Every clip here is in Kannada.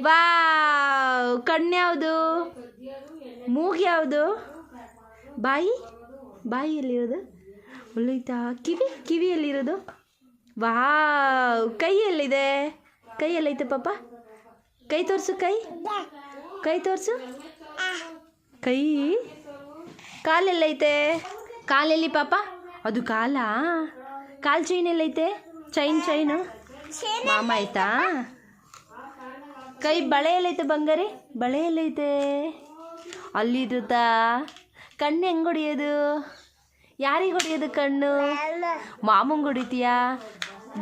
ವಾವ್, ಕಣ್ಣು ಯಾವುದು? ಮೂಗು ಯಾವುದು? ಬಾಯಿ ಎಲ್ಲಿರೋದು? ಒಳ್ಳೈತಾ? ಕಿವಿ ಎಲ್ಲಿರೋದು? ವಾವ್, ಕೈ ಎಲ್ಲಿದೆ? ಕೈ ಎಲ್ಲೈತೆ ಪಾಪ? ಕೈ ತೋರಿಸು, ಕೈ ತೋರಿಸು. ಕೈ. ಕಾಲೆಲ್ಲೈತೆ? ಕಾಲೆಲ್ಲಿ ಪಾಪ? ಅದು ಕಾಲಾ? ಕಾಲು ಚೈನ್ ಎಲ್ಲೈತೆ? ಚೈನು ಮಾಮ ಆಯ್ತಾ? ಕೈ ಬಳೆ ಎಲ್ಲೈತೆ ಬಂಗಾರಿ? ಬಳೆ ಎಲ್ಲೈತೆ? ಅಲ್ಲಿರುತ್ತಾ? ಕಣ್ಣು ಹೆಂಗೆ ಹೊಡಿಯೋದು? ಯಾರಿಗೆ ಹೊಡಿಯೋದು ಕಣ್ಣು? ಮಾಮಂಗೆ ಹೊಡಿತೀಯಾ?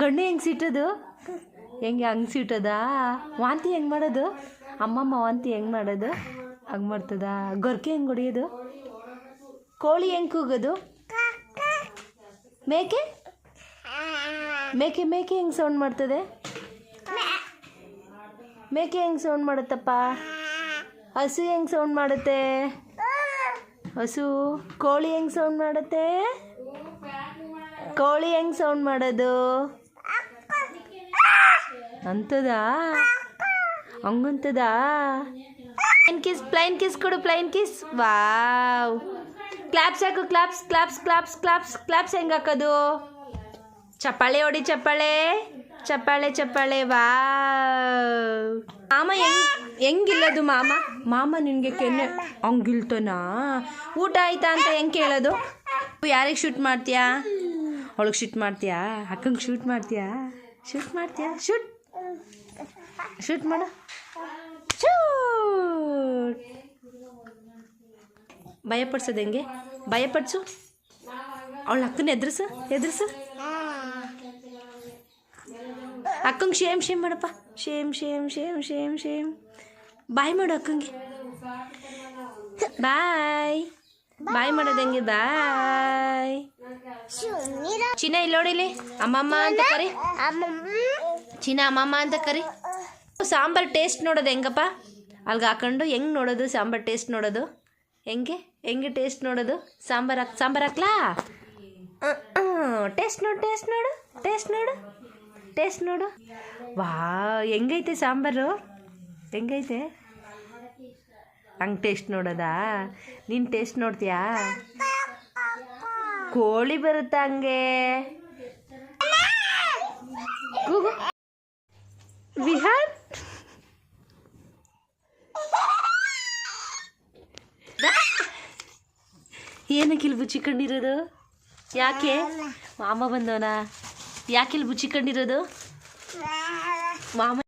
ಗಣ್ಣು ಹೆಂಗೆ ಸಿಟ್ಟೋದು? ಹಂಗೆ ಸಿಟ್ಟೋದಾ? ವಾಂತಿ ಹೆಂಗೆ ಮಾಡೋದು? ಅಮ್ಮಮ್ಮ ವಾಂತಿ ಹೆಂಗೆ ಮಾಡೋದು? ಹಂಗೆ ಮಾಡ್ತದ? ಗೊರ್ಕೆ ಹೆಂಗೆ ಹೊಡಿಯೋದು? ಕೋಳಿ ಹೆಂಗೆ ಕೂಗೋದು? ಮೇಕೆ ಹೆಂಗೆ ಸೌಂಡ್ ಮಾಡ್ತದೆ? ಮೇಕೆ ಹೆಂಗೆ ಸೌಂಡ್ ಮಾಡುತ್ತಪ್ಪ? ಹಸು ಹೆಂಗೆ ಸೌಂಡ್ ಮಾಡುತ್ತೆ? ಹಸು. ಕೋಳಿ ಹೆಂಗೆ ಸೌಂಡ್ ಮಾಡುತ್ತೆ? ಕೋಳಿ ಹೆಂಗೆ ಸೌಂಡ್ ಮಾಡೋದು? ಅಂತದಾ? ಹಂಗಂತದಾ? ಪ್ಲೈನ್ ಕಿಸ್ ಕೊಡು, ಪ್ಲೈನ್ ಕಿಸ್. ವಾವ್. ಕ್ಲಾಪ್ಸ್ ಹಾಕು, ಕ್ಲಾಪ್ಸ್ ಹೆಂಗೆ ಹಾಕೋದು? ಚಪ್ಪಾಳೆ ಹೊಡಿ, ಚಪ್ಪಾಳೆ. ವಾವ್. ಮಾಮ ಹೆಂಗಿಲ್ಲದು? ಮಾಮ ನಿನಗೆ ಕೆನ್ನೆ ಹಂಗಿಲ್ತನಾ? ಊಟ ಆಯ್ತಾ ಅಂತ ಹೆಂಗೆ ಕೇಳೋದು? ಯಾರಿಗೆ ಶೂಟ್ ಮಾಡ್ತೀಯಾ? ಅವಳಿಗೆ ಶೂಟ್ ಮಾಡ್ತೀಯಾ? ಅಕ್ಕಂಗೆ ಶೂಟ್ ಮಾಡ್ತೀಯಾ? ಶೂಟ್ ಮಾಡು. ಭಯಪಡಿಸೋದು ಹೆಂಗೆ? ಭಯಪಡಿಸು. ಅವಳ ಅಕ್ಕನ ಎದುರಿಸು. ಅಕ್ಕಂಗೆ ಶೇಮ್ ಮಾಡಪ್ಪ. ಶೇಮ್. ಬಾಯ್ ಮಾಡು ಅಕ್ಕಂಗೆ. ಬಾಯ್ ಮಾಡೋದು ಹೆಂಗೆ? ಬಾಯ್. ಚಿನ್ನ ಇಲ್ಲಿ ನೋಡಿಲಿ, ಅಮ್ಮಮ್ಮ ಅಂತ ಕರಿ. ಚಿನ್ನ ಅಮ್ಮಮ್ಮ ಅಂತ ಕರಿ. ಸಾಂಬಾರು ಟೇಸ್ಟ್ ನೋಡೋದು ಹೆಂಗಪ್ಪ? ಅಲ್ಗೆ ಹಾಕೊಂಡು ಹೆಂಗೆ ನೋಡೋದು? ಸಾಂಬಾರು ಟೇಸ್ಟ್ ನೋಡೋದು ಹೆಂಗೆ ಟೇಸ್ಟ್ ನೋಡೋದು? ಸಾಂಬಾರು ಹಾಕ್ಲಾ? ಟೇಸ್ಟ್ ನೋಡು. ವಾ, ಹೆಂಗೈತೆ ಸಾಂಬಾರು? ಹೆಂಗೈತೆ? ಹಂಗೆ ಟೇಸ್ಟ್ ನೋಡೋದಾ? ನೀನು ಟೇಸ್ಟ್ ನೋಡ್ತೀಯಾ? ಕೋಳಿ ಬರುತ್ತಾ ಹಂಗೆ? ಕೂಗು. ವಿಹಾನ್, ಏನಕ್ಕೆ ಇಲ್ಲಿ ಬುಚ್ಚಿಕೊಂಡಿರೋದು? ಯಾಕೆ? ಮಾಮ ಬಂದವನಾ? ಯಾಕೆ ಇಲ್ಲಿ ಬುಚ್ಚಿಕೊಂಡಿರೋದು? ಮಾಮ